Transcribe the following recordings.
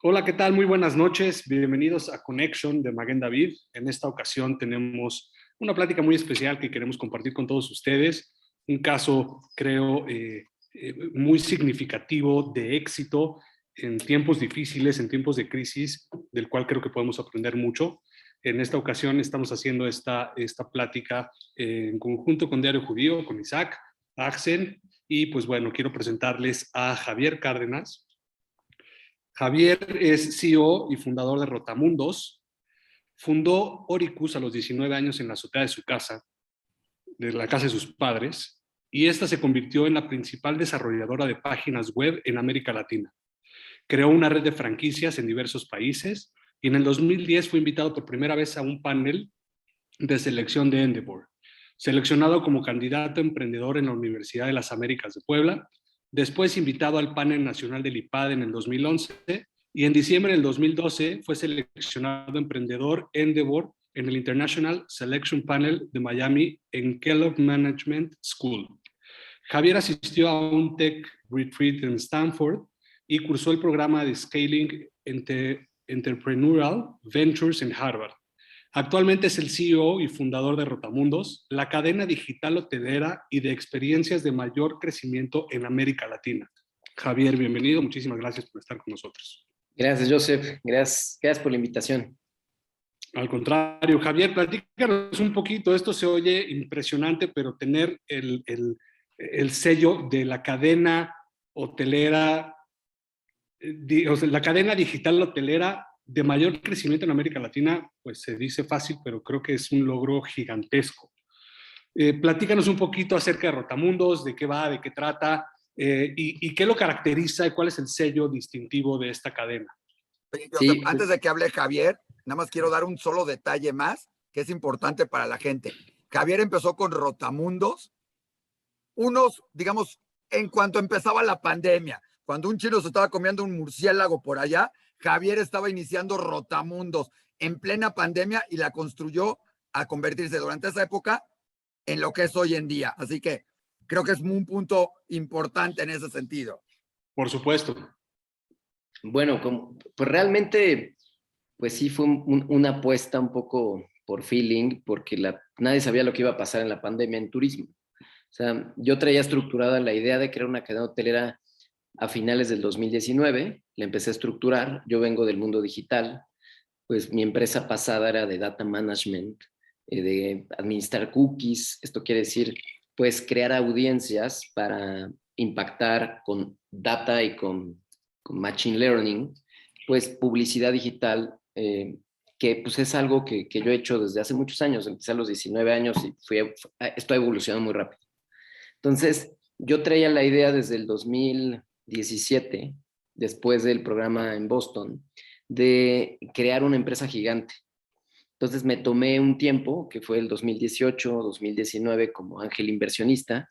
Hola, ¿qué tal? Muy buenas noches. Bienvenidos a Connection de Maguen David. En esta ocasión tenemos una plática muy especial que queremos compartir con todos ustedes. Un caso, creo, muy significativo de éxito en tiempos difíciles, en tiempos de crisis, del cual creo que podemos aprender mucho. En esta ocasión estamos haciendo esta plática en conjunto con Diario Judío, con Isaac, Axel, y pues bueno, quiero presentarles a Javier Cárdenas. Javier es CEO y fundador de Rotamundos. Fundó Oricus a los 19 años en la azotea de su casa, de la casa de sus padres, y esta se convirtió en la principal desarrolladora de páginas web en América Latina. Creó una red de franquicias en diversos países y en el 2010 fue invitado por primera vez a un panel de selección de Endeavor, seleccionado como candidato emprendedor en la Universidad de las Américas de Puebla, después invitado al panel nacional del IPAD en el 2011 y en diciembre del 2012 fue seleccionado emprendedor Endeavor en el International Selection Panel de Miami en Kellogg Management School. Javier asistió a un Tech Retreat en Stanford y cursó el programa de Scaling Entrepreneurial Ventures en Harvard. Actualmente es el CEO y fundador de Rotamundos, la cadena digital hotelera y de experiencias de mayor crecimiento en América Latina. Javier, bienvenido. Muchísimas gracias por estar con nosotros. Gracias, Joseph. Gracias por la invitación. Al contrario, Javier, platícanos un poquito. Esto se oye impresionante, pero tener el sello de la cadena hotelera, o sea, la cadena digital hotelera de mayor crecimiento en América Latina, pues se dice fácil, pero creo que es un logro gigantesco. Platícanos un poquito acerca de Rotamundos, de qué va, de qué trata, y qué lo caracteriza y cuál es el sello distintivo de esta cadena. Oye, Joseph, sí, antes de que hable Javier, nada más quiero dar un solo detalle más que es importante para la gente. Javier empezó con Rotamundos, digamos, en cuanto empezaba la pandemia, cuando un chino se estaba comiendo un murciélago por allá, Javier estaba iniciando Rotamundos en plena pandemia y la construyó a convertirse durante esa época en lo que es hoy en día. Así que creo que es un punto importante en ese sentido. Por supuesto. Bueno, pues realmente, pues sí fue una apuesta un poco por feeling, porque nadie sabía lo que iba a pasar en la pandemia en turismo. O sea, yo traía estructurada la idea de crear una cadena hotelera a finales del 2019, la empecé a estructurar, yo vengo del mundo digital, pues mi empresa pasada era de data management, de administrar cookies, esto quiere decir, pues crear audiencias para impactar con data y con machine learning, pues publicidad digital, que pues es algo que yo he hecho desde hace muchos años, empecé a los 19 años y esto ha evolucionado muy rápido. Entonces, yo traía la idea desde el 2017, después del programa en Boston, de crear una empresa gigante. Entonces me tomé un tiempo, que fue el 2018, 2019, como ángel inversionista,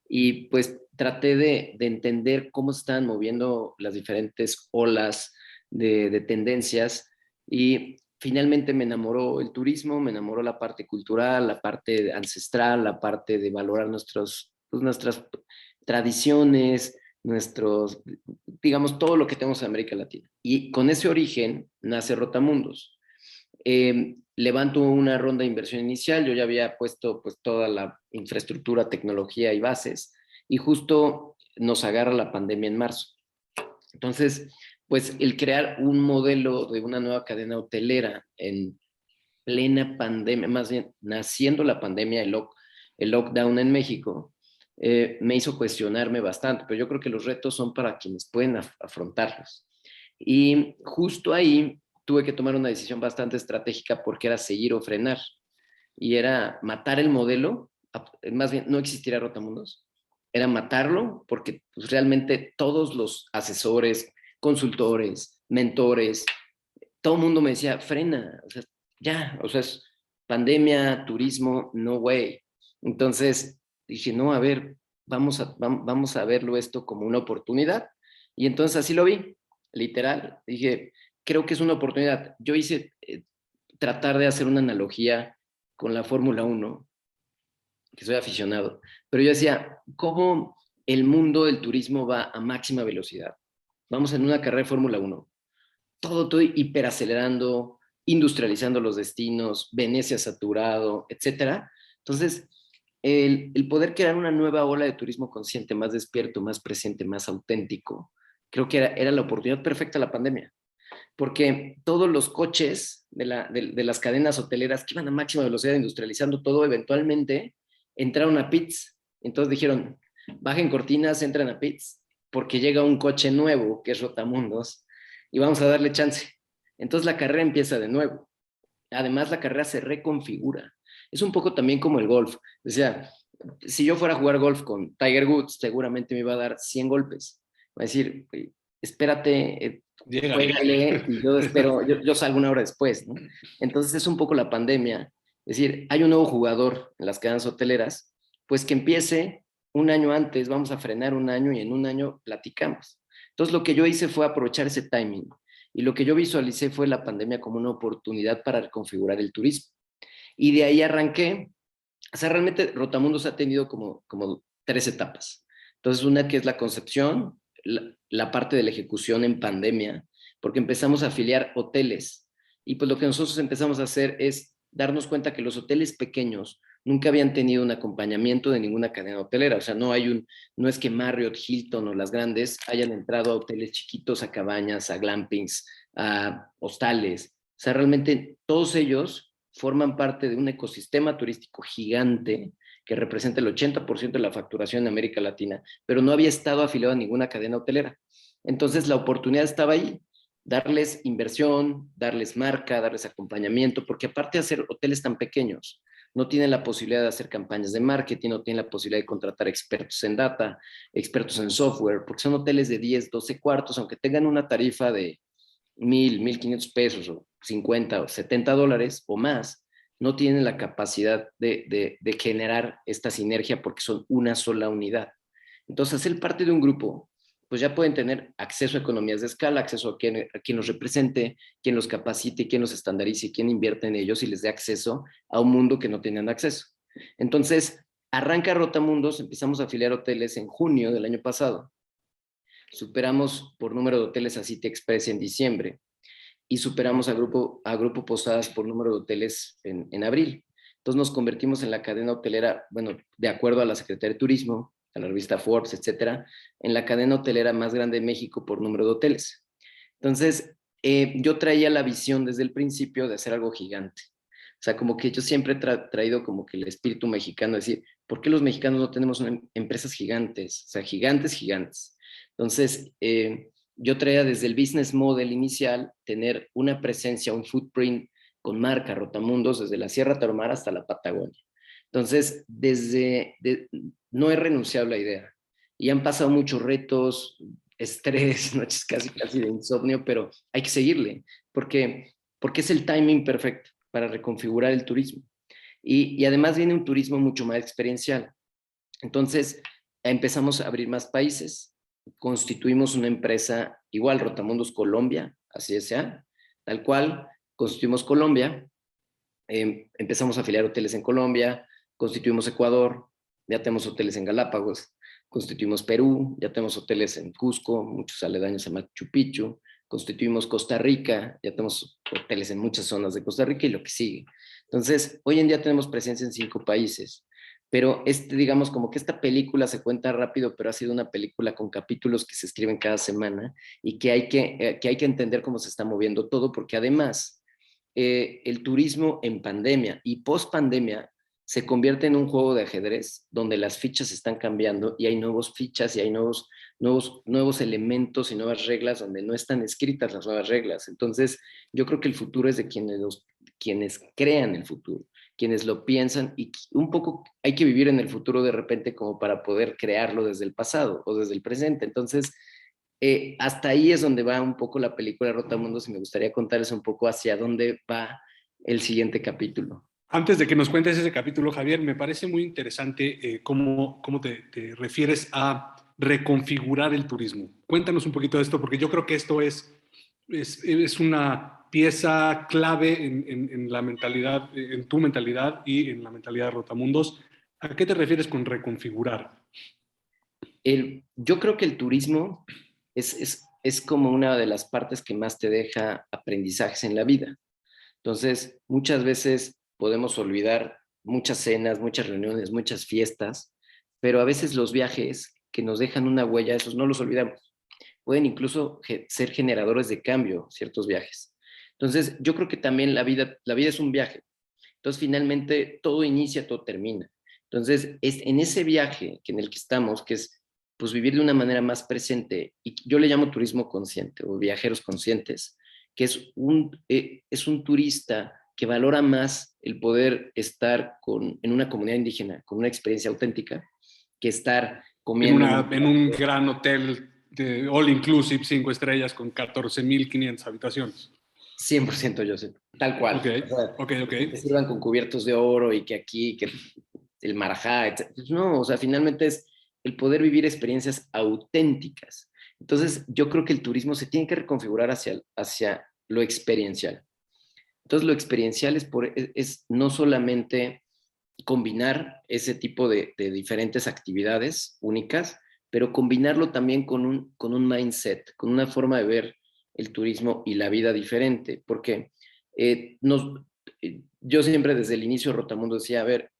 y pues traté de entender cómo se están moviendo las diferentes olas de tendencias, y finalmente me enamoró el turismo, me enamoró la parte cultural, la parte ancestral, la parte de valorar nuestras tradiciones, digamos, todo lo que tenemos en América Latina. Y con ese origen nace Rotamundos. Levanto una ronda de inversión inicial, yo ya había puesto pues toda la infraestructura, tecnología y bases, y justo nos agarra la pandemia en marzo. Entonces, pues el crear un modelo de una nueva cadena hotelera en plena pandemia, más bien naciendo la pandemia, el lockdown en México, me hizo cuestionarme bastante, pero yo creo que los retos son para quienes pueden afrontarlos. Y justo ahí tuve que tomar una decisión bastante estratégica, porque era seguir o frenar, y era matar el modelo, más bien no existiría Rotamundos, era matarlo, porque pues, realmente todos los asesores, consultores, mentores, todo el mundo me decía, frena, o sea, ya, o sea, es pandemia, turismo, no way. Entonces dije, no, a ver, vamos a verlo esto como una oportunidad. Y entonces así lo vi, literal. Dije, creo que es una oportunidad. Yo hice tratar de hacer una analogía con la Fórmula 1, que soy aficionado, pero yo decía, ¿cómo el mundo del turismo va a máxima velocidad? Vamos en una carrera de Fórmula 1. todo hiperacelerando, industrializando los destinos, Venecia saturado, etcétera. Entonces, el poder crear una nueva ola de turismo consciente, más despierto, más presente, más auténtico, creo que era la oportunidad perfecta de la pandemia. Porque todos los coches de las cadenas hoteleras que iban a máxima velocidad industrializando todo, eventualmente entraron a pits. Entonces dijeron, bajen cortinas, entran a pits, porque llega un coche nuevo, que es Rotamundos, y vamos a darle chance. Entonces la carrera empieza de nuevo. Además, la carrera se reconfigura. Es un poco también como el golf. O sea, si yo fuera a jugar golf con Tiger Woods, seguramente me iba a dar 100 golpes. Va a decir, espérate, juégale, y yo espero, yo salgo una hora después, ¿no? Entonces es un poco la pandemia. Es decir, hay un nuevo jugador en las cadenas hoteleras, pues que empiece un año antes, vamos a frenar un año y en un año platicamos. Entonces lo que yo hice fue aprovechar ese timing. Y lo que yo visualicé fue la pandemia como una oportunidad para reconfigurar el turismo. Y de ahí arranqué. O sea, realmente Rotamundos ha tenido como 3 etapas. Entonces, una que es la concepción, la parte de la ejecución en pandemia, porque empezamos a afiliar hoteles. Y pues lo que nosotros empezamos a hacer es darnos cuenta que los hoteles pequeños nunca habían tenido un acompañamiento de ninguna cadena hotelera. O sea, no es que Marriott, Hilton o las grandes hayan entrado a hoteles chiquitos, a cabañas, a glampings, a hostales. O sea, realmente todos ellos forman parte de un ecosistema turístico gigante que representa el 80% de la facturación en América Latina, pero no había estado afiliado a ninguna cadena hotelera. Entonces la oportunidad estaba ahí, darles inversión, darles marca, darles acompañamiento, porque aparte de hacer hoteles tan pequeños, no tienen la posibilidad de hacer campañas de marketing, no tienen la posibilidad de contratar expertos en data, expertos en software, porque son hoteles de 10, 12 cuartos, aunque tengan una tarifa de 1,500 pesos o 50 o 70 dólares o más, no tienen la capacidad de generar esta sinergia porque son una sola unidad. Entonces, ser parte de un grupo, pues ya pueden tener acceso a economías de escala, acceso a quien los represente, quien los capacite, quien los estandarice, quien invierte en ellos y les dé acceso a un mundo que no tenían acceso. Entonces, arranca Rotamundos, empezamos a afiliar hoteles en junio del año pasado. Superamos por número de hoteles a City Express en diciembre y superamos a Grupo Posadas por número de hoteles en abril. Entonces nos convertimos en la cadena hotelera, bueno, de acuerdo a la Secretaría de Turismo, a la revista Forbes, etcétera, en la cadena hotelera más grande de México por número de hoteles. Entonces, yo traía la visión desde el principio de hacer algo gigante. O sea, como que yo siempre he traído como que el espíritu mexicano, decir, ¿por qué los mexicanos no tenemos empresas gigantes? O sea, gigantes, gigantes. Entonces, yo traía desde el business model inicial tener una presencia, un footprint con marca Rotamundos desde la Sierra Tarahumara hasta la Patagonia. Entonces, no he renunciado a la idea. Y han pasado muchos retos, estrés, noches casi de insomnio, pero hay que seguirle, porque es el timing perfecto para reconfigurar el turismo. Y además viene un turismo mucho más experiencial. Entonces, empezamos a abrir más países. Constituimos una empresa, igual Rotamundos Colombia, así sea, tal cual, constituimos Colombia, empezamos a afiliar hoteles en Colombia, constituimos Ecuador, ya tenemos hoteles en Galápagos, constituimos Perú, ya tenemos hoteles en Cusco, muchos aledaños a Machu Picchu, constituimos Costa Rica, ya tenemos hoteles en muchas zonas de Costa Rica y lo que sigue. Entonces, hoy en día tenemos presencia en 5 países. Pero digamos, como que esta película se cuenta rápido, pero ha sido una película con capítulos que se escriben cada semana y que hay que entender cómo se está moviendo todo, porque además el turismo en pandemia y post pandemia se convierte en un juego de ajedrez donde las fichas están cambiando y hay nuevas fichas y hay nuevos elementos y nuevas reglas donde no están escritas las nuevas reglas. Entonces, yo creo que el futuro es de quienes crean el futuro, quienes lo piensan, y un poco hay que vivir en el futuro de repente como para poder crearlo desde el pasado o desde el presente. Entonces, hasta ahí es donde va un poco la película Rotamundos y me gustaría contarles un poco hacia dónde va el siguiente capítulo. Antes de que nos cuentes ese capítulo, Javier, me parece muy interesante cómo te refieres a reconfigurar el turismo. Cuéntanos un poquito de esto, porque yo creo que esto es una pieza clave en la mentalidad, en tu mentalidad y en la mentalidad de Rotamundos. ¿A qué te refieres con reconfigurar? Yo creo que el turismo es es como una de las partes que más te deja aprendizajes en la vida. Entonces, muchas veces podemos olvidar muchas cenas, muchas reuniones, muchas fiestas, pero a veces los viajes que nos dejan una huella, esos no los olvidamos. Pueden incluso ser generadores de cambio, ciertos viajes. Entonces, yo creo que también la vida es un viaje. Entonces, finalmente, todo inicia, todo termina. Entonces, es en ese viaje en el que estamos, que es pues vivir de una manera más presente, y yo le llamo turismo consciente o viajeros conscientes, que es un turista que valora más el poder estar en una comunidad indígena, con una experiencia auténtica, que estar comiendo en un gran hotel de all inclusive, 5 estrellas, con 14.500 habitaciones. 100% Joseph, tal cual. Ok, O sea, ok, ok. que te sirvan con cubiertos de oro y que aquí, que el marajá, etc. No, o sea, finalmente es el poder vivir experiencias auténticas. Entonces, yo creo que el turismo se tiene que reconfigurar hacia lo experiencial. Entonces, lo experiencial es no solamente combinar ese tipo de diferentes actividades únicas, pero combinarlo también con un mindset, con una forma de ver el turismo y la vida diferente, porque yo siempre desde el inicio de Rotamundo decía, a ver,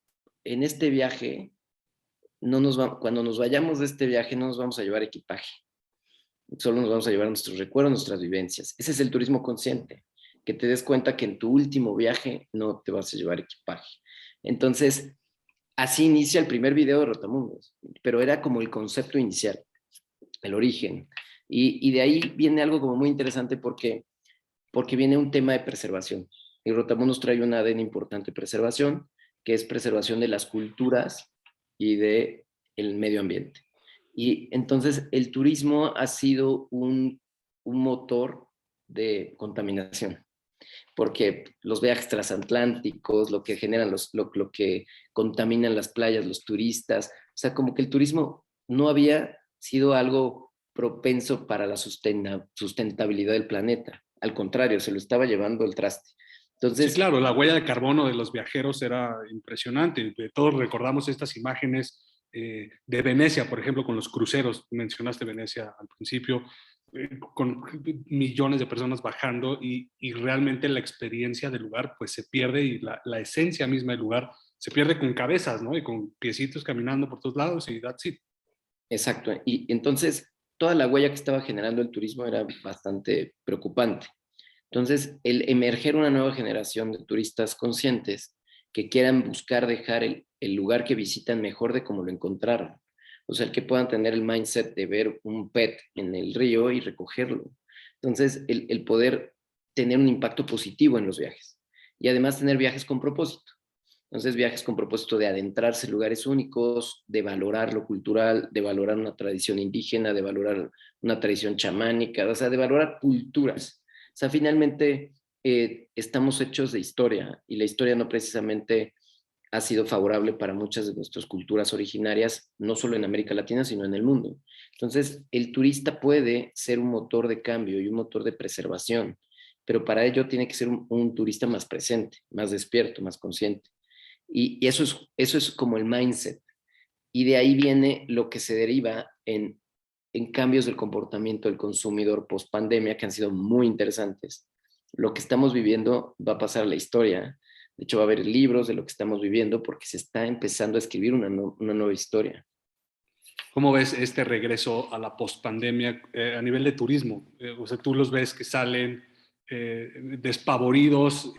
en este viaje, cuando nos vayamos de este viaje no nos vamos a llevar equipaje, solo nos vamos a llevar nuestros recuerdos, nuestras vivencias. Ese es el turismo consciente, que te des cuenta que en tu último viaje no te vas a llevar equipaje. Entonces, así inicia el primer video de Rotamundos, pero era como el concepto inicial, el origen. Y de ahí viene algo como muy interesante porque viene un tema de preservación. Y Rotamundos trae un ADN importante de preservación, que es preservación de las culturas y del medio ambiente. Y entonces el turismo ha sido un motor de contaminación, porque los viajes transatlánticos, lo que generan lo que contaminan las playas, los turistas, o sea, como que el turismo no había sido algo propenso para la sustentabilidad del planeta. Al contrario, se lo estaba llevando el traste. Sí, Entonces, claro, la huella de carbono de los viajeros era impresionante. Todos recordamos estas imágenes de Venecia, por ejemplo, con los cruceros. Mencionaste Venecia al principio, con millones de personas bajando y realmente la experiencia del lugar pues se pierde y la esencia misma del lugar se pierde con cabezas, ¿no? Y con piecitos caminando por todos lados y that's it. exacto. Y entonces, toda la huella que estaba generando el turismo era bastante preocupante. Entonces, el emerger una nueva generación de turistas conscientes que quieran buscar dejar el lugar que visitan mejor de como lo encontraron. O sea, el que puedan tener el mindset de ver un pet en el río y recogerlo. Entonces, el poder tener un impacto positivo en los viajes. Y además tener viajes con propósito. Entonces, viajes con propósito de adentrarse en lugares únicos, de valorar lo cultural, de valorar una tradición indígena, de valorar una tradición chamánica, o sea, de valorar culturas. O sea, finalmente estamos hechos de historia y la historia no precisamente ha sido favorable para muchas de nuestras culturas originarias, no solo en América Latina, sino en el mundo. Entonces, el turista puede ser un motor de cambio y un motor de preservación, pero para ello tiene que ser un turista más presente, más despierto, más consciente. Y eso es como el mindset. Y de ahí viene lo que se deriva en cambios del comportamiento del consumidor post pandemia que han sido muy interesantes. Lo que estamos viviendo va a pasar a la historia. De hecho, va a haber libros de lo que estamos viviendo porque se está empezando a escribir una nueva historia. ¿Cómo ves este regreso a la pospandemia a nivel de turismo? O sea, tú los ves que salen despavoridos,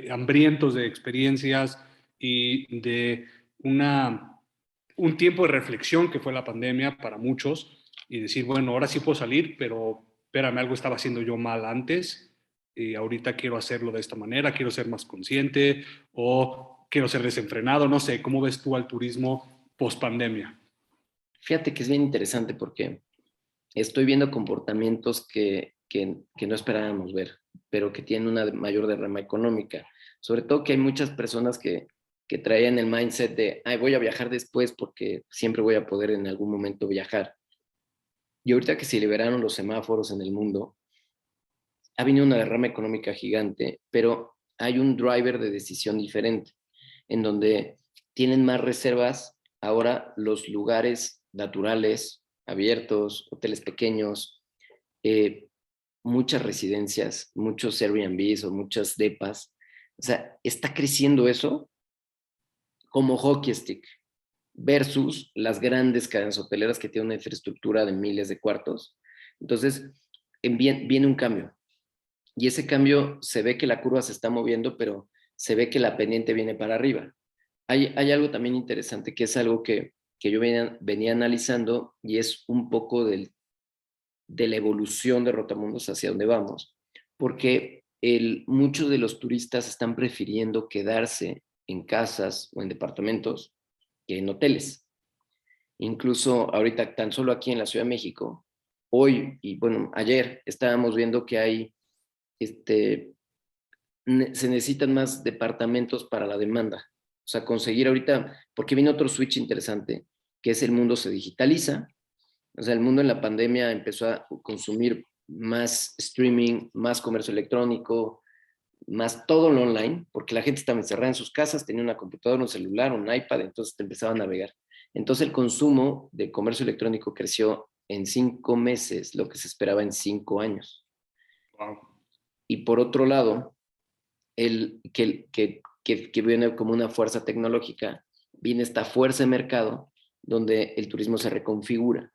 hambrientos de experiencias y de un tiempo de reflexión que fue la pandemia para muchos y decir, bueno, ahora sí puedo salir, pero espérame, algo estaba haciendo yo mal antes y ahorita quiero hacerlo de esta manera, quiero ser más consciente o quiero ser desenfrenado, no sé, ¿cómo ves tú al turismo pospandemia? Fíjate que es bien interesante porque estoy viendo comportamientos que no esperábamos ver, pero que tienen una mayor derrama económica. Sobre todo que hay muchas personas que traían el mindset de, ay, voy a viajar después porque siempre voy a poder en algún momento viajar. Y ahorita que se liberaron los semáforos en el mundo, ha venido una derrama económica gigante, pero hay un driver de decisión diferente, en donde tienen más reservas ahora los lugares naturales, abiertos, hoteles pequeños, muchas residencias, muchos Airbnbs o muchas depas. O sea, está creciendo eso como hockey stick versus las grandes cadenas hoteleras que tienen una infraestructura de miles de cuartos. Entonces, viene un cambio. Y ese cambio se ve que la curva se está moviendo, pero se ve que la pendiente viene para arriba. Hay algo también interesante que es algo que yo venía analizando y es un poco de la evolución de Rotamundos hacia dónde vamos. Porque muchos de los turistas están prefiriendo quedarse en casas o en departamentos que en hoteles. Incluso ahorita, tan solo aquí en la Ciudad de México, hoy y bueno, ayer estábamos viendo que hay, se necesitan más departamentos para la demanda. O sea, conseguir ahorita, porque viene otro switch interesante, que es el mundo se digitaliza. O sea, el mundo en la pandemia empezó a consumir más streaming, más comercio electrónico, más todo lo online, porque la gente estaba encerrada en sus casas, tenía una computadora, un celular, un iPad, entonces te empezaba a navegar. Entonces el consumo de comercio electrónico creció en 5 meses, lo que se esperaba en 5 años. Wow. Y por otro lado, que viene como una fuerza tecnológica, viene esta fuerza de mercado donde el turismo se reconfigura.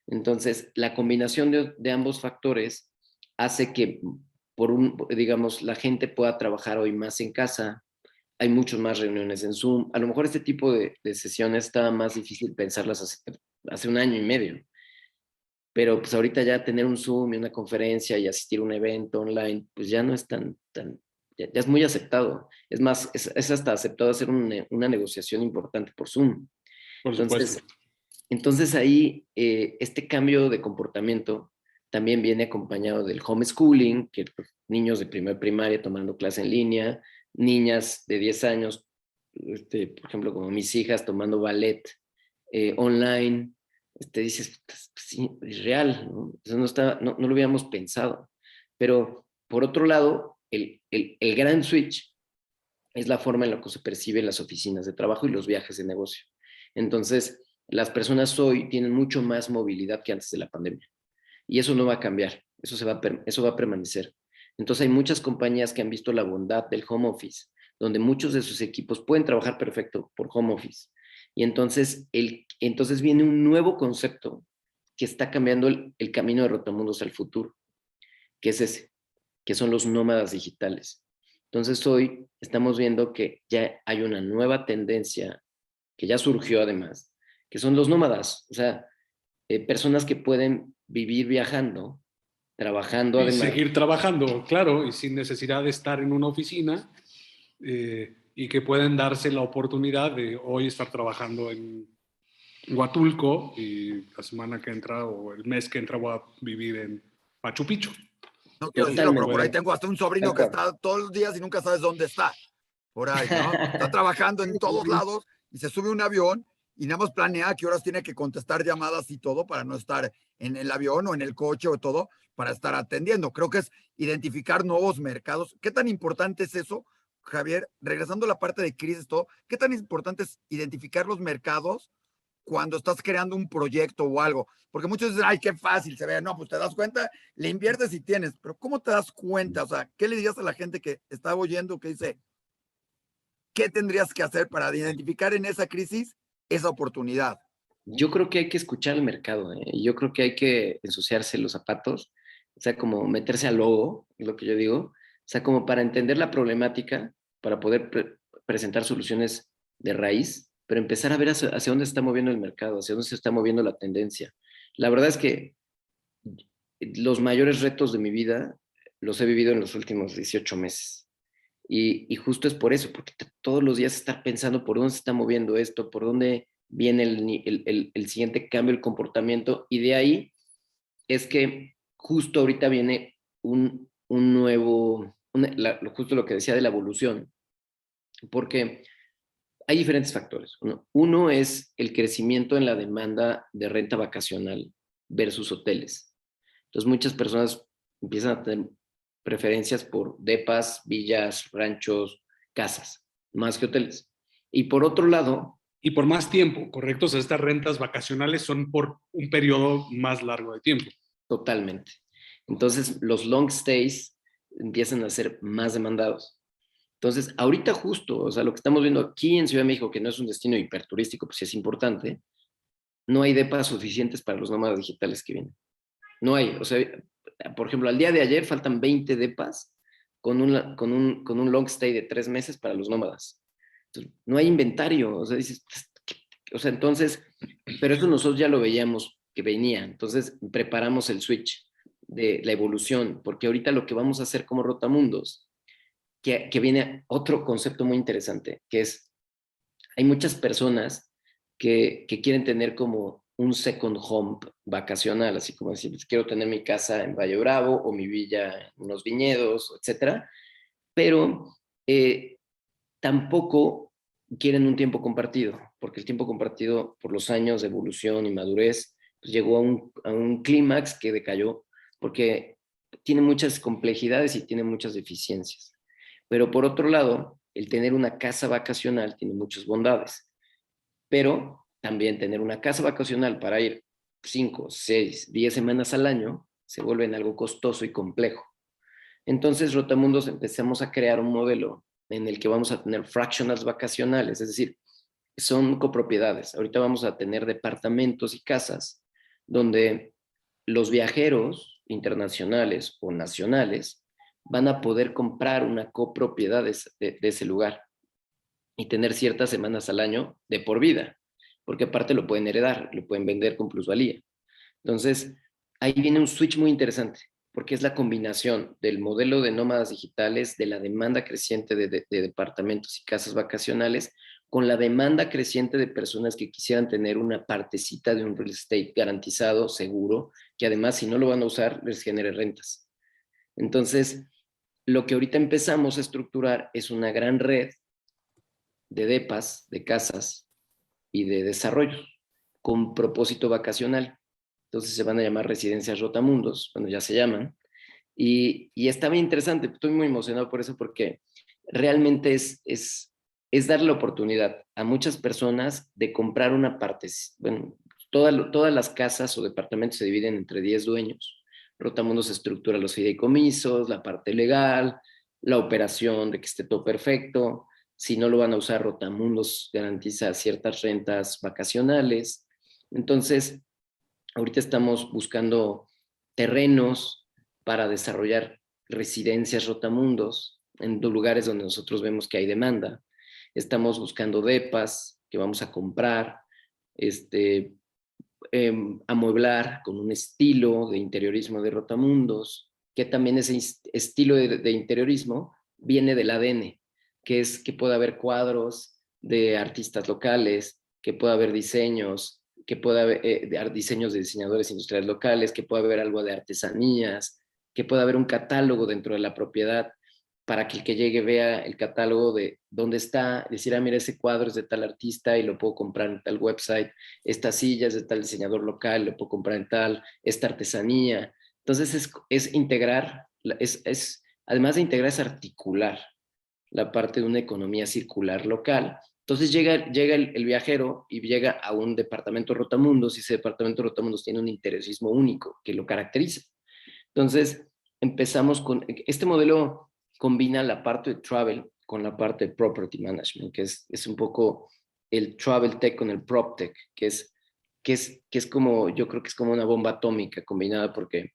Entonces, la combinación de ambos factores hace que, digamos, la gente pueda trabajar hoy más en casa, hay muchas más reuniones en Zoom. A lo mejor este tipo de sesiones estaba más difícil pensarlas hace 1 año y medio, pero pues ahorita ya tener un Zoom y una conferencia y asistir a un evento online, pues ya no es ya es muy aceptado. Es más, es hasta aceptado hacer una negociación importante por Zoom. Por supuesto. Entonces ahí este cambio de comportamiento también viene acompañado del homeschooling, que pues, niños de primaria tomando clase en línea, niñas de 10 años, por ejemplo, como mis hijas tomando ballet online. Dices, pues, sí, es real, ¿no? Eso no lo habíamos pensado. Pero por otro lado, el gran switch es la forma en la que se perciben las oficinas de trabajo y los viajes de negocio. Entonces, las personas hoy tienen mucho más movilidad que antes de la pandemia. Y eso no va a cambiar, eso va a permanecer. Entonces, hay muchas compañías que han visto la bondad del home office, donde muchos de sus equipos pueden trabajar perfecto por home office. Y entonces viene un nuevo concepto que está cambiando el camino de Rotamundos al futuro, que es ese, que son los nómadas digitales. Entonces hoy estamos viendo que ya hay una nueva tendencia que ya surgió además, que son los nómadas, o sea, personas que pueden vivir viajando, trabajando Y además. seguir trabajando, claro, y sin necesidad de estar en una oficina, y que pueden darse la oportunidad de hoy estar trabajando en Huatulco y la semana que entra o el mes que entra voy a vivir en Machu Picchu. No quiero decirlo, pero por ahí Bueno, tengo hasta un sobrino que está todos los días y nunca sabes dónde está. Por ahí, ¿no? Está trabajando en todos lados y se sube a un avión y nada más planea a qué horas tiene que contestar llamadas y todo para no estar en el avión o en el coche o todo, para estar atendiendo. Creo que es identificar nuevos mercados. ¿Qué tan importante es eso, Javier? Regresando a la parte de crisis, todo, ¿qué tan importante es identificar los mercados cuando estás creando un proyecto o algo? Porque muchos dicen, ay, qué fácil se ve. No, pues te das cuenta, le inviertes y tienes, pero ¿cómo te das cuenta? O sea, ¿qué le dirías a la gente que está oyendo que dice, qué tendrías que hacer para identificar en esa crisis esa oportunidad? Yo creo que hay que escuchar al mercado, ¿eh? Yo creo que hay que ensuciarse los zapatos, o sea, como meterse al lodo, es lo que yo digo, o sea, como para entender la problemática, para poder presentar soluciones de raíz, pero empezar a ver hacia dónde se está moviendo el mercado, hacia dónde se está moviendo la tendencia. La verdad es que los mayores retos de mi vida los he vivido en los últimos 18 meses. Y justo es por eso, porque todos los días estar pensando por dónde se está moviendo esto, por dónde viene el siguiente cambio, el comportamiento, y de ahí es que justo ahorita viene un nuevo, justo lo que decía de la evolución, porque hay diferentes factores. Uno es el crecimiento en la demanda de renta vacacional versus hoteles. Entonces muchas personas empiezan a tener preferencias por depas, villas, ranchos, casas, más que hoteles. Y por otro lado... Y por más tiempo, ¿correcto? O sea, estas rentas vacacionales son por un periodo más largo de tiempo. Totalmente. Entonces, los long stays empiezan a ser más demandados. Entonces, ahorita justo, o sea, lo que estamos viendo aquí en Ciudad de México, que no es un destino hiperturístico, pues sí es importante, no hay depas suficientes para los nómadas digitales que vienen. No hay, o sea, por ejemplo, al día de ayer faltan 20 depas con un long stay de 3 meses para los nómadas. Entonces, no hay inventario, o sea, dices, o sea, entonces, pero eso nosotros ya lo veíamos que venía, entonces preparamos el switch de la evolución, porque ahorita lo que vamos a hacer como Rotamundos, que viene otro concepto muy interesante, que es, hay muchas personas que quieren tener como un second home vacacional, así como decir, pues, quiero tener mi casa en Valle Bravo o mi villa en unos viñedos, etcétera, pero tampoco quieren un tiempo compartido, porque el tiempo compartido por los años de evolución y madurez pues llegó a un clímax que decayó, porque tiene muchas complejidades y tiene muchas deficiencias. Pero por otro lado, el tener una casa vacacional tiene muchas bondades, pero también tener una casa vacacional para ir 5, 6, 10 semanas al año se vuelve en algo costoso y complejo. Entonces, Rotamundos empezamos a crear un modelo en el que vamos a tener fractionals vacacionales, es decir, son copropiedades. Ahorita vamos a tener departamentos y casas donde los viajeros internacionales o nacionales van a poder comprar una copropiedad de ese lugar y tener ciertas semanas al año de por vida, porque aparte lo pueden heredar, lo pueden vender con plusvalía. Entonces, ahí viene un switch muy interesante, porque es la combinación del modelo de nómadas digitales, de la demanda creciente de departamentos y casas vacacionales, con la demanda creciente de personas que quisieran tener una partecita de un real estate garantizado, seguro, que además si no lo van a usar les genere rentas. Entonces, lo que ahorita empezamos a estructurar es una gran red de depas, de casas y de desarrollo con propósito vacacional. Entonces se van a llamar residencias Rotamundos, bueno, ya se llaman. Y está bien interesante, estoy muy emocionado por eso porque realmente es darle la oportunidad a muchas personas de comprar una parte. Bueno, todas las casas o departamentos se dividen entre 10 dueños. Rotamundos estructura los fideicomisos, la parte legal, la operación de que esté todo perfecto. Si no lo van a usar, Rotamundos garantiza ciertas rentas vacacionales. Entonces, ahorita estamos buscando terrenos para desarrollar residencias Rotamundos en lugares donde nosotros vemos que hay demanda. Estamos buscando depas que vamos a comprar, amueblar con un estilo de interiorismo de Rotamundos, que también ese estilo de interiorismo viene del ADN, que es que pueda haber cuadros de artistas locales, que pueda haber diseños, que pueda haber diseños de diseñadores industriales locales, que pueda haber algo de artesanías, que pueda haber un catálogo dentro de la propiedad para que el que llegue vea el catálogo de dónde está, decir, ah, mira, ese cuadro es de tal artista y lo puedo comprar en tal website, esta silla es de tal diseñador local, lo puedo comprar en tal, esta artesanía. Entonces es integrar, además de integrar, es articular la parte de una economía circular local. Entonces llega el viajero y llega a un departamento Rotamundos y ese departamento Rotamundos tiene un interiorismo único que lo caracteriza. Entonces empezamos con, este modelo combina la parte de travel con la parte de property management, que es un poco el travel tech con el prop tech, que es como, yo creo que es como una bomba atómica combinada porque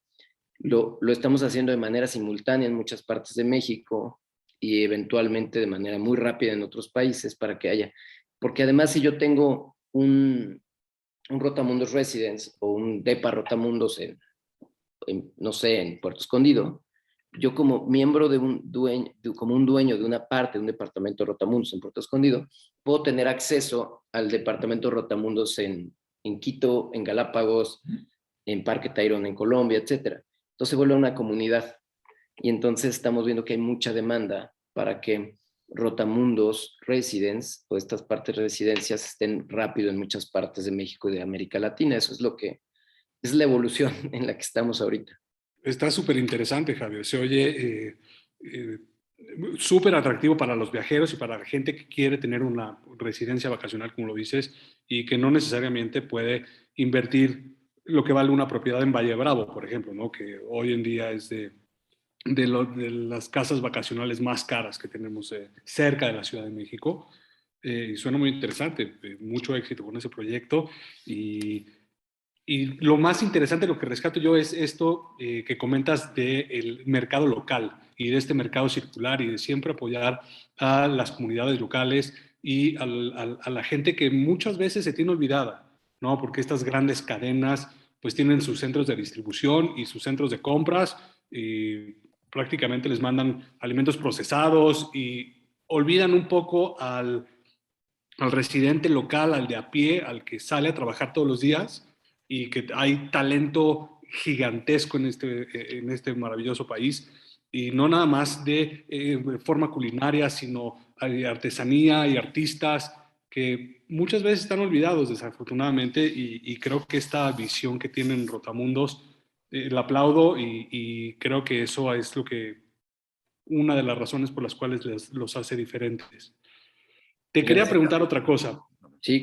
lo estamos haciendo de manera simultánea en muchas partes de México y eventualmente de manera muy rápida en otros países para que haya, porque además si yo tengo un Rotamundos Residence o un DEPA Rotamundos no sé, en Puerto Escondido, yo como miembro de un dueño, como un dueño de una parte de un departamento Rotamundos en Puerto Escondido, puedo tener acceso al departamento Rotamundos en Quito, en Galápagos, en Parque Tayrona en Colombia, etcétera. Entonces se vuelve una comunidad y entonces estamos viendo que hay mucha demanda para que Rotamundos Residence o estas partes de residencias estén rápido en muchas partes de México y de América Latina. Eso es lo que es la evolución en la que estamos ahorita. Está súper interesante, Javier. Se oye súper atractivo para los viajeros y para la gente que quiere tener una residencia vacacional, como lo dices, y que no necesariamente puede invertir lo que vale una propiedad en Valle Bravo, por ejemplo, ¿no? Que hoy en día es de las casas vacacionales más caras que tenemos cerca de la Ciudad de México. Y suena muy interesante, mucho éxito con ese proyecto. Y lo más interesante, lo que rescato yo es esto que comentas del mercado local y de este mercado circular y de siempre apoyar a las comunidades locales y a la gente que muchas veces se tiene olvidada, ¿no? Porque estas grandes cadenas pues tienen sus centros de distribución y sus centros de compras y prácticamente les mandan alimentos procesados y olvidan un poco al residente local, al de a pie, al que sale a trabajar todos los días y que hay talento gigantesco en este maravilloso país. Y no nada más de forma culinaria, sino hay artesanía y artistas que muchas veces están olvidados desafortunadamente y creo que esta visión que tienen Rotamundos la aplaudo y creo que eso es lo que una de las razones por las cuales los hace diferentes. Te quería preguntar otra cosa. Sí.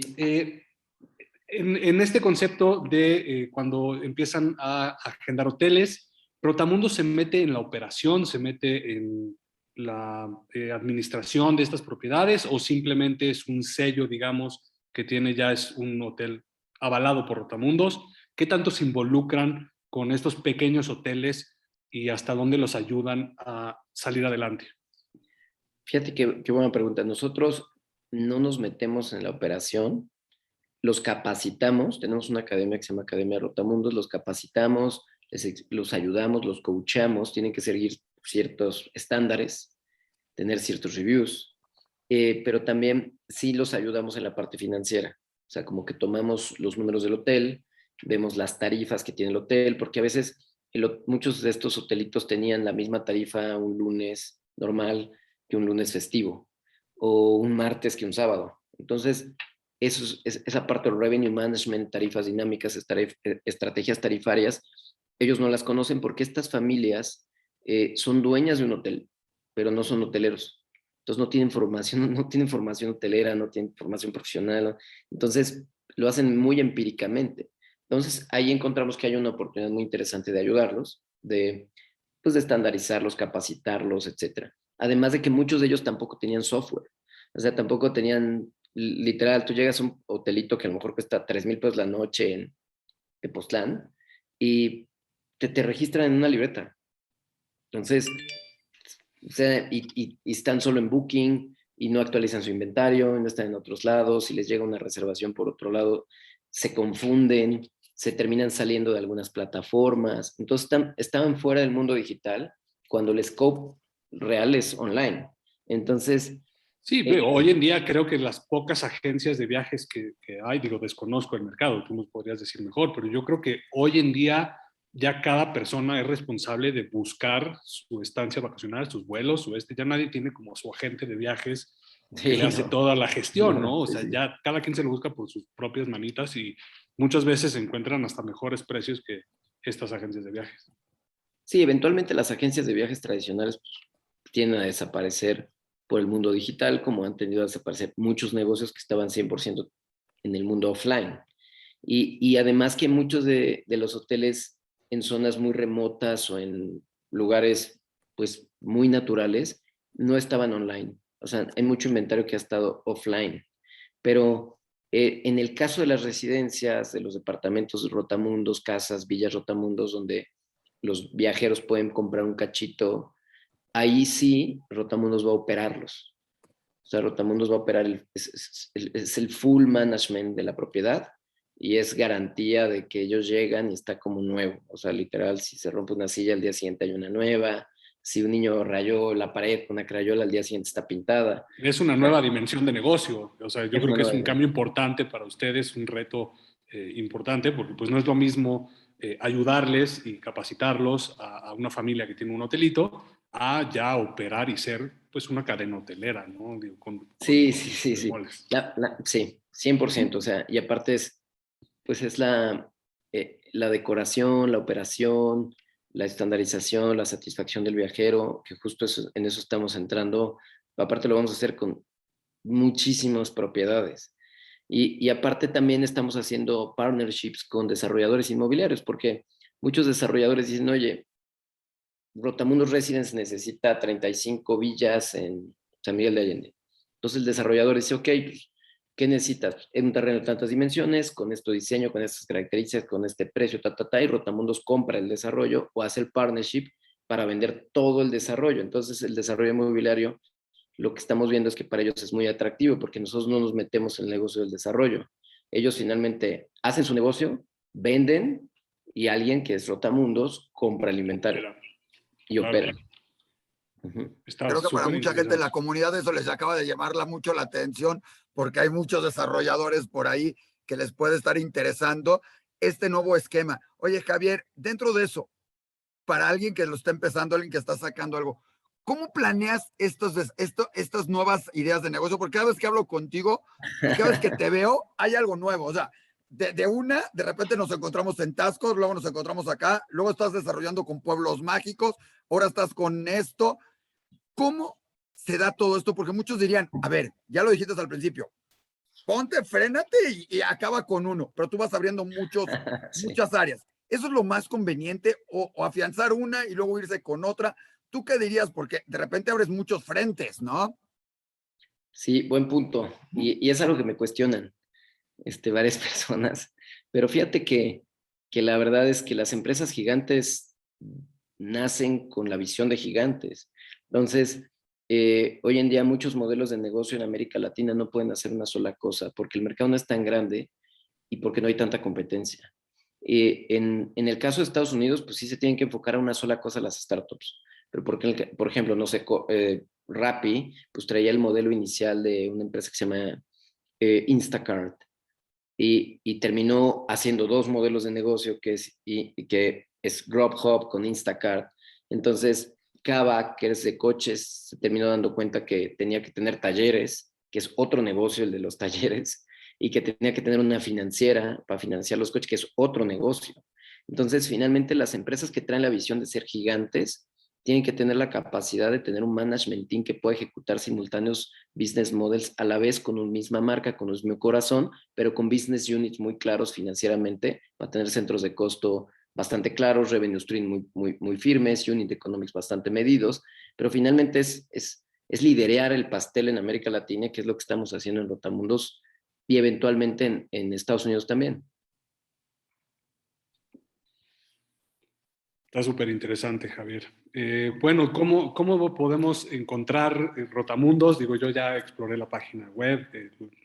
En este concepto de cuando empiezan a agendar hoteles, Rotamundo se mete en la operación, se mete en la administración de estas propiedades o simplemente es un sello, digamos, que tiene ya es un hotel avalado por Rotamundos. ¿Qué tanto se involucran con estos pequeños hoteles y hasta dónde los ayudan a salir adelante? Fíjate qué buena pregunta. Nosotros no nos metemos en la operación, los capacitamos, tenemos una academia que se llama Academia Rotamundos, los capacitamos, los ayudamos, los coachamos, tienen que seguir ciertos estándares, tener ciertos reviews, pero también sí los ayudamos en la parte financiera. O sea, como que tomamos los números del hotel, vemos las tarifas que tiene el hotel, porque a veces muchos de estos hotelitos tenían la misma tarifa un lunes normal que un lunes festivo, o un martes que un sábado. Entonces, esa parte del revenue management, tarifas dinámicas, estrategias tarifarias, ellos no las conocen porque estas familias son dueñas de un hotel, pero no son hoteleros. Entonces no tienen formación hotelera, no tienen formación profesional, ¿no? Entonces lo hacen muy empíricamente. Entonces ahí encontramos que hay una oportunidad muy interesante de ayudarlos, pues, de estandarizarlos, capacitarlos, etcétera. Además de que muchos de ellos tampoco tenían software, o sea, tampoco tenían, literal, tú llegas a un hotelito que a lo mejor cuesta 3,000 pesos la noche en Tepoztlán y te registran en una libreta. Entonces, o sea, y están solo en Booking y no actualizan su inventario, no están en otros lados, si les llega una reservación por otro lado, se confunden, se terminan saliendo de algunas plataformas. Entonces, estaban fuera del mundo digital cuando el scope real es online. Entonces, Sí, hoy en día creo que las pocas agencias de viajes que hay, digo, desconozco el mercado, tú nos podrías decir mejor, pero yo creo que hoy en día ya cada persona es responsable de buscar su estancia vacacional, sus vuelos, ya nadie tiene como su agente de viajes que sí, le hace no, toda la gestión, ¿no? O sí, sea, sí. ya cada quien se lo busca por sus propias manitas y muchas veces se encuentran hasta mejores precios que estas agencias de viajes. Sí, eventualmente las agencias de viajes tradicionales pues, tienden a desaparecer por el mundo digital, como han tendido a desaparecer muchos negocios que estaban 100% en el mundo offline. Y además que muchos de los hoteles en zonas muy remotas o en lugares pues muy naturales no estaban online. O sea, hay mucho inventario que ha estado offline. Pero en el caso de las residencias, de los departamentos Rotamundos, casas, villas Rotamundos, donde los viajeros pueden comprar un cachito, ahí sí Rotamundos va a operarlos. O sea, Rotamundos va a operar, es el full management de la propiedad y es garantía de que ellos llegan y está como nuevo. O sea, literal, si se rompe una silla, al día siguiente hay una nueva. Si un niño rayó la pared con una crayola, al día siguiente está pintada. Es una nueva dimensión de negocio. O sea, yo Es creo una que es nueva un dimensión. cambio importante para ustedes, un reto importante, porque pues no es lo mismo ayudarles y capacitarlos a una familia que tiene un hotelito a ya operar y ser pues una cadena hotelera, ¿no? Digo, con Sí, todos sí, sus sí, sí. bemoles. Sí, 100%. O sea, y aparte pues es la decoración, la operación, la estandarización, la satisfacción del viajero, que justo en eso estamos entrando. Aparte lo vamos a hacer con muchísimas propiedades. Y aparte también estamos haciendo partnerships con desarrolladores inmobiliarios, porque muchos desarrolladores dicen, oye, Rotamundos Residence necesita 35 villas en San Miguel de Allende. Entonces el desarrollador dice, ok, pues, ¿qué necesitas? En un terreno de tantas dimensiones, con este diseño, con estas características, con este precio, y Rotamundos compra el desarrollo o hace el partnership para vender todo el desarrollo. Entonces el desarrollo inmobiliario, lo que estamos viendo es que para ellos es muy atractivo porque nosotros no nos metemos en el negocio del desarrollo. Ellos finalmente hacen su negocio, venden y alguien que es Rotamundos compra el inventario y Claro. opera. Está Creo que para súper mucha gente en la interesante. comunidad eso les acaba de llamarla mucho la atención porque hay muchos desarrolladores por ahí que les puede estar interesando este nuevo esquema. Oye, Javier, dentro de eso, para alguien que lo está empezando, alguien que está sacando algo, ¿cómo planeas estas nuevas ideas de negocio? Porque cada vez que hablo contigo y cada vez que te veo, hay algo nuevo. O sea, de repente nos encontramos en Tascos, luego nos encontramos acá, luego estás desarrollando con Pueblos Mágicos, ahora estás con esto. ¿Cómo se da todo esto? Porque muchos dirían, a ver, ya lo dijiste al principio, ponte, frénate y acaba con uno, pero tú vas abriendo Sí. muchas áreas. ¿Eso es lo más conveniente o afianzar una y luego irse con otra? ¿Tú qué dirías? Porque de repente abres muchos frentes, ¿no? Sí, buen punto. Y es algo que me cuestionan varias personas. Pero fíjate que la verdad es que las empresas gigantes nacen con la visión de gigantes. Entonces, hoy en día muchos modelos de negocio en América Latina no pueden hacer una sola cosa porque el mercado no es tan grande y porque no hay tanta competencia. En el caso de Estados Unidos, pues sí se tienen que enfocar a una sola cosa las startups. Pero porque, por ejemplo, no sé, Rappi, pues traía el modelo inicial de una empresa que se llama Instacart y terminó haciendo dos modelos de negocio que es Grubhub con Instacart. Entonces, Kavak, que es de coches, se terminó dando cuenta que tenía que tener talleres, que es otro negocio el de los talleres, y que tenía que tener una financiera para financiar los coches, que es otro negocio. Entonces, finalmente, las empresas que traen la visión de ser gigantes tienen que tener la capacidad de tener un management team que pueda ejecutar simultáneos business models a la vez con una misma marca, con un mismo corazón, pero con business units muy claros financieramente, para tener centros de costo bastante claros, revenue stream muy firmes, unit economics bastante medidos, pero finalmente es liderear el pastel en América Latina, que es lo que estamos haciendo en Rotamundos y eventualmente en Estados Unidos también. Está súper interesante, Javier. Bueno, ¿cómo podemos encontrar Rotamundos? Digo, yo ya exploré la página web,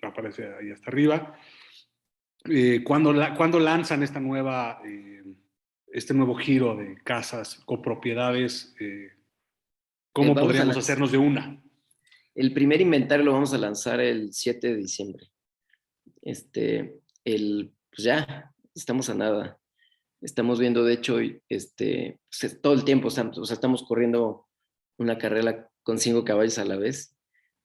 aparece ahí hasta arriba. ¿Cuándo lanzan este nuevo giro de casas, copropiedades? ¿Cómo Vamos a podríamos lanzar, hacernos de una? el primer inventario lo vamos a lanzar el 7 de diciembre. Pues ya, estamos a nada. Estamos viendo, de hecho, pues, todo el tiempo, o sea, estamos corriendo una carrera con 5 caballos a la vez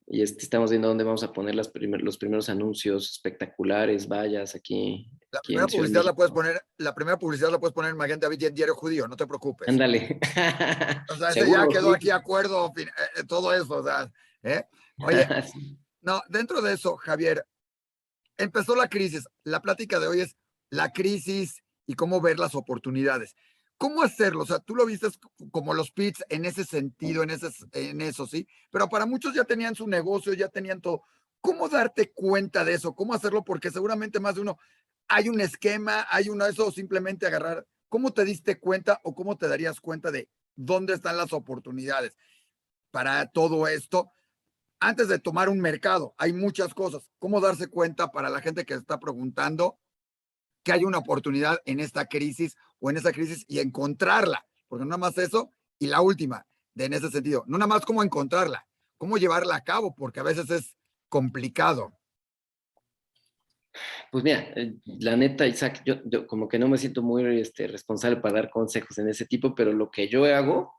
y estamos viendo dónde vamos a poner los primeros anuncios espectaculares, vallas La aquí primera en Ciudad de publicidad México. la primera publicidad la puedes poner en Magenta Beat y en Diario Judío, no te preocupes. Ándale. O sea, ese ya Seguro, quedó sí. aquí acuerdo, todo eso, o sea, ¿eh? Oye, no, dentro de eso, Javier, empezó la crisis. La plática de hoy es la crisis y cómo ver las oportunidades. ¿Cómo hacerlo? O sea, tú lo viste como los pits en ese sentido, en eso, ¿sí? Pero para muchos ya tenían su negocio, ya tenían todo. ¿Cómo darte cuenta de eso? ¿Cómo hacerlo? Porque seguramente más de uno, hay un esquema, hay uno de eso, simplemente agarrar. ¿Cómo te diste cuenta o cómo te darías cuenta de dónde están las oportunidades para todo esto? Antes de tomar un mercado, hay muchas cosas. ¿Cómo darse cuenta para la gente que está preguntando que hay una oportunidad en esta crisis o en esa crisis y encontrarla? Porque no nada más eso. Y la última, en ese sentido, no nada más cómo encontrarla, cómo llevarla a cabo, porque a veces es complicado. Pues mira, la neta, Isaac, yo como que no me siento muy responsable para dar consejos en ese tipo, pero lo que yo hago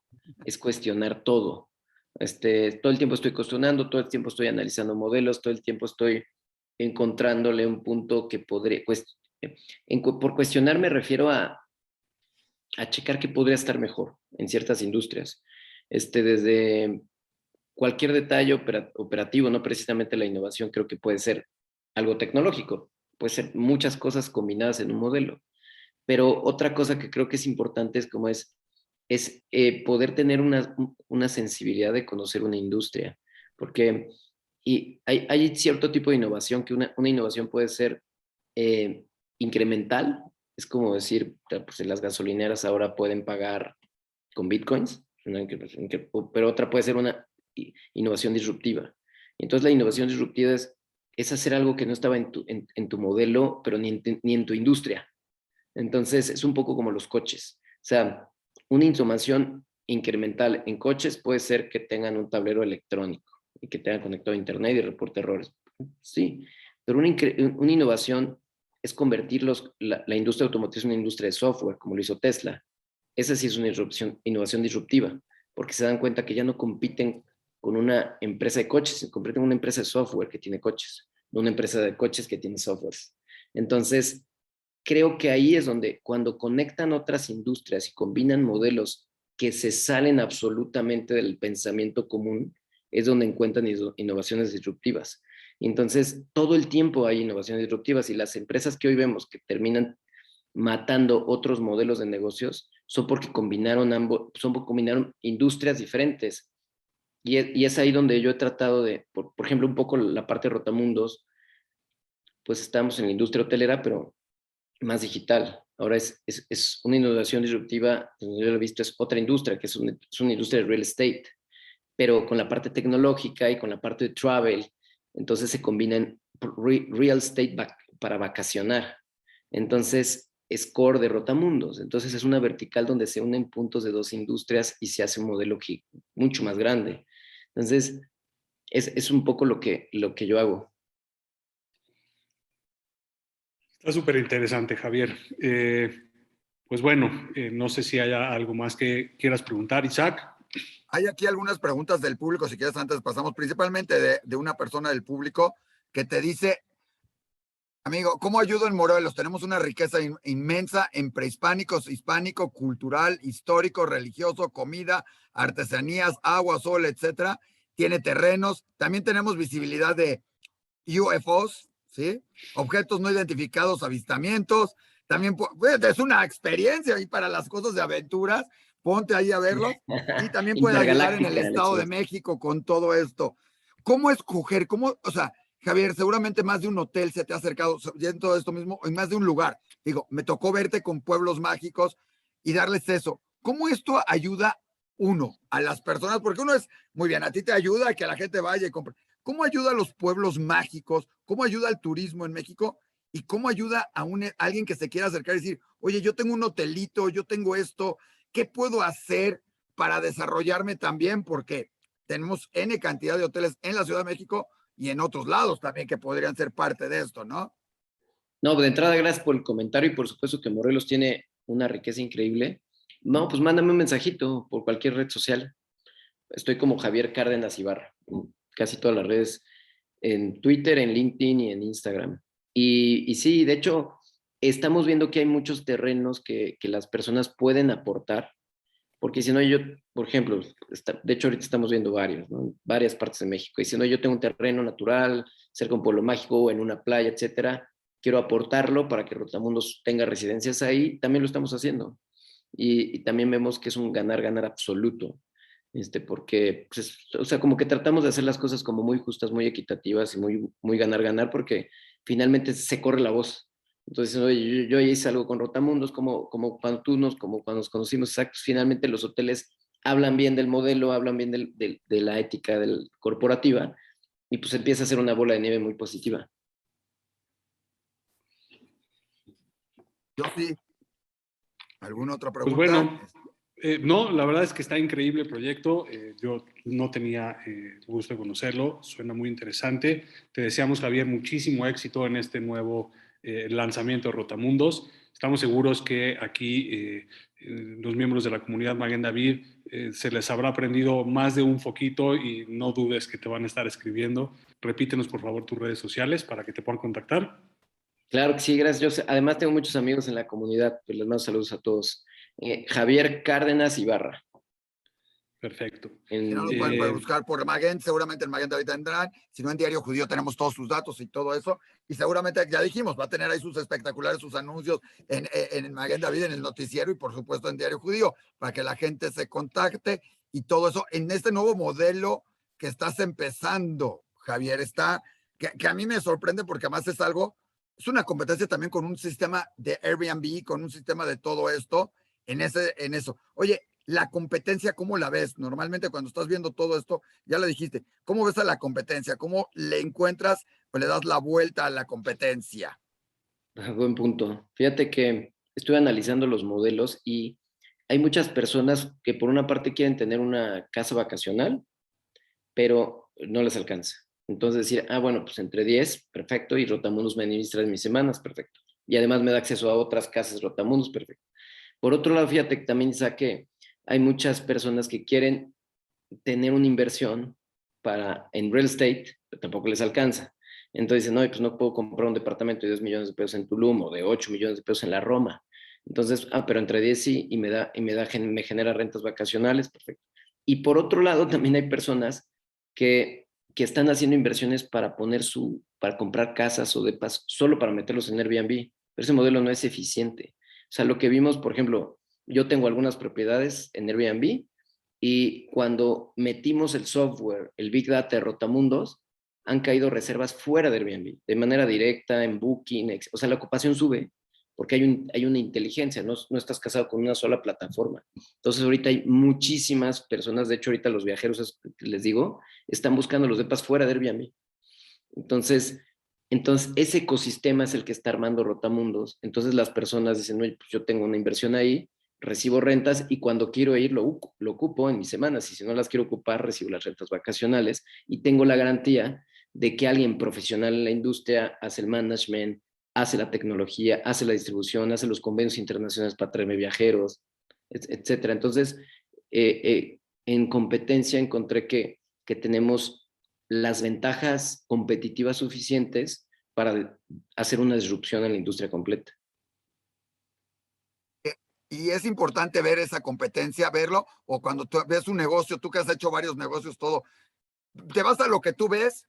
es cuestionar todo. Todo el tiempo estoy cuestionando, todo el tiempo estoy analizando modelos, todo el tiempo estoy encontrándole un punto que podría, por cuestionar me refiero a checar qué podría estar mejor en ciertas industrias. Desde cualquier detalle operativo, no precisamente la innovación, creo que puede ser algo tecnológico. Puede ser muchas cosas combinadas en un modelo. Pero otra cosa que creo que es importante es como poder tener una sensibilidad de conocer una industria, porque hay cierto tipo de innovación que una innovación puede ser incremental, es como decir, pues las gasolineras ahora pueden pagar con bitcoins, pero otra puede ser una innovación disruptiva. Entonces la innovación disruptiva es hacer algo que no estaba en tu modelo, pero ni en tu industria. Entonces es un poco como los coches. O sea, una innovación incremental en coches puede ser que tengan un tablero electrónico y que tengan conectado a internet y reporte errores. Sí, pero una innovación es convertir la industria automotriz en una industria de software, como lo hizo Tesla. Esa sí es una innovación disruptiva, porque se dan cuenta que ya no compiten con una empresa de coches, se compiten con una empresa de software que tiene coches, no una empresa de coches que tiene softwares. Entonces, creo que ahí es donde cuando conectan otras industrias y combinan modelos que se salen absolutamente del pensamiento común, es donde encuentran innovaciones disruptivas. Entonces, todo el tiempo hay innovaciones disruptivas y las empresas que hoy vemos que terminan matando otros modelos de negocios son porque combinaron industrias diferentes. Y es ahí donde yo he tratado de, por ejemplo, un poco la parte de Rotamundos, pues estamos en la industria hotelera, pero más digital. Ahora es una innovación disruptiva, como yo lo he visto, es otra industria, que es una industria de real estate, pero con la parte tecnológica y con la parte de travel, entonces se combinan real estate para vacacionar. Entonces es core de Rotamundos. Entonces es una vertical donde se unen puntos de dos industrias y se hace un modelo mucho más grande. Entonces es un poco lo que yo hago. Está súper interesante, Javier. Pues bueno, no sé si haya algo más que quieras preguntar, Isaac. Hay aquí algunas preguntas del público, si quieres antes pasamos, principalmente de una persona del público que te dice, amigo, ¿cómo ayudo en Morelos? Tenemos una riqueza inmensa en prehispánicos, hispánico, cultural, histórico, religioso, comida, artesanías, agua, sol, etcétera. Tiene terrenos. También tenemos visibilidad de UFOs, ¿sí? Objetos no identificados, avistamientos. También pues, es una experiencia ahí para las cosas de aventuras. Ponte ahí a verlos. Y también puede ayudar en el Intergaláctica. Estado de México con todo esto. ¿Cómo escoger? ¿Cómo, o sea, Javier, seguramente más de un hotel se te ha acercado en todo esto mismo, en más de un lugar? Digo, me tocó verte con pueblos mágicos y darles eso. ¿Cómo esto ayuda uno a las personas? Porque uno es, muy bien, a ti te ayuda a que la gente vaya y compre. ¿Cómo ayuda a los pueblos mágicos? ¿Cómo ayuda al turismo en México? ¿Y cómo ayuda a alguien que se quiera acercar y decir, oye, yo tengo un hotelito, yo tengo esto, ¿qué puedo hacer para desarrollarme también? Porque tenemos N cantidad de hoteles en la Ciudad de México y en otros lados también que podrían ser parte de esto, ¿no? No, de entrada, gracias por el comentario y por supuesto que Morelos tiene una riqueza increíble. No, pues mándame un mensajito por cualquier red social. Estoy como Javier Cárdenas Ibarra, en casi todas las redes, en Twitter, en LinkedIn y en Instagram. Y sí, de hecho, estamos viendo que hay muchos terrenos que las personas pueden aportar, porque si no, yo, por ejemplo, de hecho ahorita estamos viendo varios, ¿no? Varias partes de México, y si no, yo tengo un terreno natural, cerca de un pueblo mágico o en una playa, etcétera, quiero aportarlo para que Rotamundos tenga residencias ahí, también lo estamos haciendo. Y también vemos que es un ganar-ganar absoluto, porque, pues, o sea, como que tratamos de hacer las cosas como muy justas, muy equitativas y muy ganar-ganar, porque finalmente se corre la voz. Entonces, oye, yo hice algo con Rotamundos, como cuando nos conocimos, exactos, finalmente los hoteles hablan bien del modelo, hablan bien de la ética corporativa, y pues empieza a ser una bola de nieve muy positiva. Yo sí. ¿Alguna otra Pues pregunta? bueno, no, la verdad es que está increíble el proyecto. Yo no tenía gusto de conocerlo, suena muy interesante. Te deseamos, Javier, muchísimo éxito en este nuevo lanzamiento de Rotamundos. Estamos seguros que aquí los miembros de la comunidad Maguen David se les habrá aprendido más de un foquito y no dudes que te van a estar escribiendo. Repítenos, por favor, tus redes sociales para que te puedan contactar. Claro que sí, gracias. Además tengo muchos amigos en la comunidad, pues les mando saludos a todos. Javier Cárdenas Ibarra. Perfecto. Si no, nos pueden buscar por Maguen, seguramente en Maguen David tendrán. Si no, en Diario Judío tenemos todos sus datos y todo eso. Y seguramente, ya dijimos, va a tener ahí sus espectaculares, sus anuncios en Maguen David, en el noticiero y por supuesto en Diario Judío, para que la gente se contacte y todo eso. En este nuevo modelo que estás empezando, Javier, que a mí me sorprende porque además es una competencia también con un sistema de Airbnb, con un sistema de todo esto en eso. Oye, la competencia, ¿cómo la ves? Normalmente cuando estás viendo todo esto, ya lo dijiste, ¿cómo ves a la competencia? ¿Cómo le encuentras o le das la vuelta a la competencia? Buen punto. Fíjate que estuve analizando los modelos y hay muchas personas que por una parte quieren tener una casa vacacional, pero no les alcanza. Entonces decir, bueno, pues entre 10, perfecto, y Rotamundos me administra mis semanas, perfecto. Y además me da acceso a otras casas Rotamundos, perfecto. Por otro lado, fíjate que también saqué, hay muchas personas que quieren tener una inversión en real estate, pero tampoco les alcanza. Entonces dicen, no, pues no puedo comprar un departamento de 10 millones de pesos en Tulum o de 8 millones de pesos en la Roma. Entonces, pero entre 10 sí, me genera rentas vacacionales, perfecto. Y por otro lado, también hay personas que están haciendo inversiones para comprar casas o depas solo para meterlos en Airbnb. Pero ese modelo no es eficiente. O sea, lo que vimos, por ejemplo, yo tengo algunas propiedades en Airbnb y cuando metimos el software, el Big Data de Rotamundos, han caído reservas fuera de Airbnb, de manera directa, en Booking, o sea, la ocupación sube porque hay una inteligencia, no estás casado con una sola plataforma. Entonces ahorita hay muchísimas personas, de hecho ahorita los viajeros, les digo, están buscando los depas fuera de Airbnb. Entonces ese ecosistema es el que está armando Rotamundos. Entonces las personas dicen, oye, pues yo tengo una inversión ahí, recibo rentas y cuando quiero ir lo ocupo en mis semanas y si no las quiero ocupar recibo las rentas vacacionales y tengo la garantía de que alguien profesional en la industria hace el management, hace la tecnología, hace la distribución, hace los convenios internacionales para traerme viajeros, etcétera. Entonces, en competencia encontré que tenemos las ventajas competitivas suficientes para hacer una disrupción en la industria completa. Y es importante ver esa competencia, verlo, o cuando tú ves un negocio, tú que has hecho varios negocios, todo, ¿te vas a lo que tú ves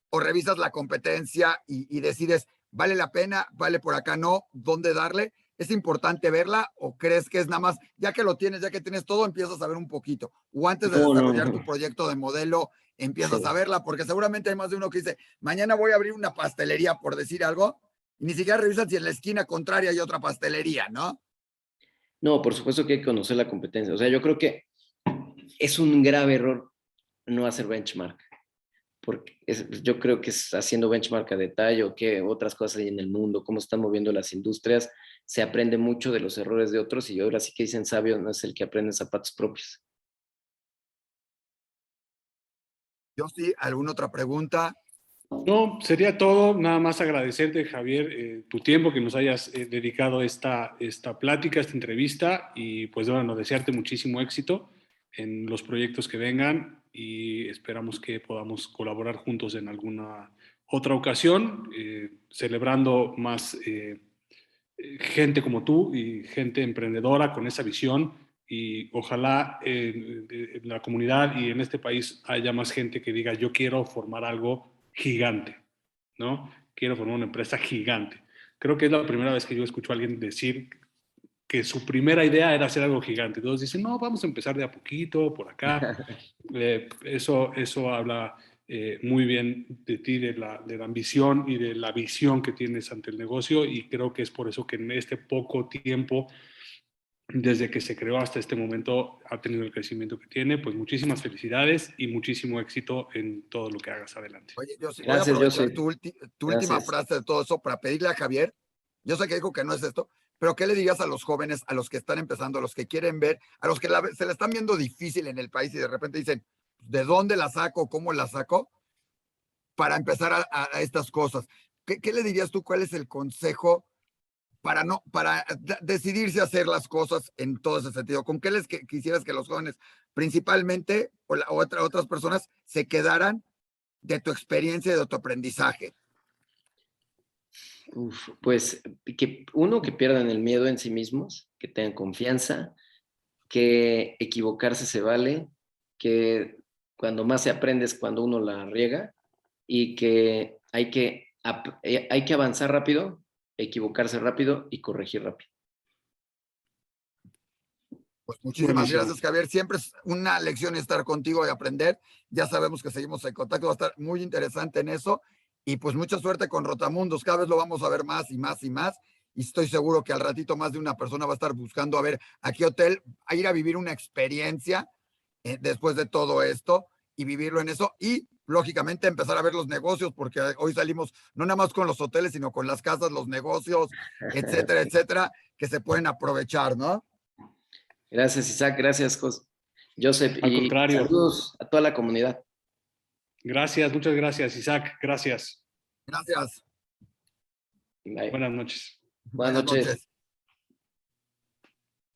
o revisas la competencia y decides, vale la pena, vale por acá no, dónde darle? ¿Es importante verla o crees que es nada más, ya que lo tienes, ya que tienes todo, empiezas a ver un poquito? O antes de desarrollar tu proyecto de modelo, empiezas a verla, porque seguramente hay más de uno que dice, mañana voy a abrir una pastelería, por decir algo, y ni siquiera revisas si en la esquina contraria hay otra pastelería, ¿no? No, por supuesto que hay que conocer la competencia. O sea, yo creo que es un grave error no hacer benchmark, porque yo creo que es haciendo benchmark a detalle o qué otras cosas hay en el mundo, cómo están moviendo las industrias, se aprende mucho de los errores de otros y ahora sí que dicen sabio no es el que aprende zapatos propios. Yo sí, ¿alguna otra pregunta? No, sería todo. Nada más agradecerte, Javier, tu tiempo que nos hayas dedicado esta plática, esta entrevista y pues bueno, desearte muchísimo éxito en los proyectos que vengan y esperamos que podamos colaborar juntos en alguna otra ocasión, celebrando más gente como tú y gente emprendedora con esa visión y ojalá en la comunidad y en este país haya más gente que diga yo quiero formar algo gigante, ¿no? Quiero formar una empresa gigante. Creo que es la primera vez que yo escucho a alguien decir que su primera idea era hacer algo gigante. Todos dicen, no, vamos a empezar de a poquito, por acá. Eso habla muy bien de ti, de la ambición y de la visión que tienes ante el negocio y creo que es por eso que en este poco tiempo, desde que se creó hasta este momento, ha tenido el crecimiento que tiene. Pues muchísimas felicidades y muchísimo éxito en todo lo que hagas adelante. Oye, yo sí voy a Gracias, aprovechar José. tu última Gracias. frase de todo eso para pedirle a Javier. Yo sé que dijo que no es esto, pero ¿qué le dirías a los jóvenes, a los que están empezando, a los que quieren ver, a los que se la están viendo difícil en el país y de repente dicen, ¿de dónde la saco? ¿Cómo la saco? Para empezar a estas cosas. ¿Qué le dirías tú? ¿Cuál es el consejo para decidirse a hacer las cosas en todo ese sentido? ¿Con qué quisieras que los jóvenes, principalmente, o otras personas, se quedaran de tu experiencia y de tu aprendizaje? Pues que pierdan el miedo en sí mismos, que tengan confianza, que equivocarse se vale, que cuando más se aprende es cuando uno la riega y que hay que avanzar rápido, equivocarse rápido y corregir rápido. Pues muchísimas Buenísimo. gracias, Javier. Siempre es una lección estar contigo y aprender. Ya sabemos que seguimos en contacto, va a estar muy interesante en eso. Y pues mucha suerte con Rotamundos. Cada vez lo vamos a ver más y más y más. Y estoy seguro que al ratito más de una persona va a estar buscando a ver a qué hotel, a ir a vivir una experiencia después de todo esto y vivirlo en eso. Y lógicamente empezar a ver los negocios, porque hoy salimos no nada más con los hoteles, sino con las casas, los negocios, etcétera, etcétera, que se pueden aprovechar, ¿no? Gracias, Isaac. Gracias, Joseph. Al Y contrario. saludos a toda la comunidad. Gracias, muchas gracias, Isaac. Gracias. Gracias. Bye. Buenas noches. Buenas noches.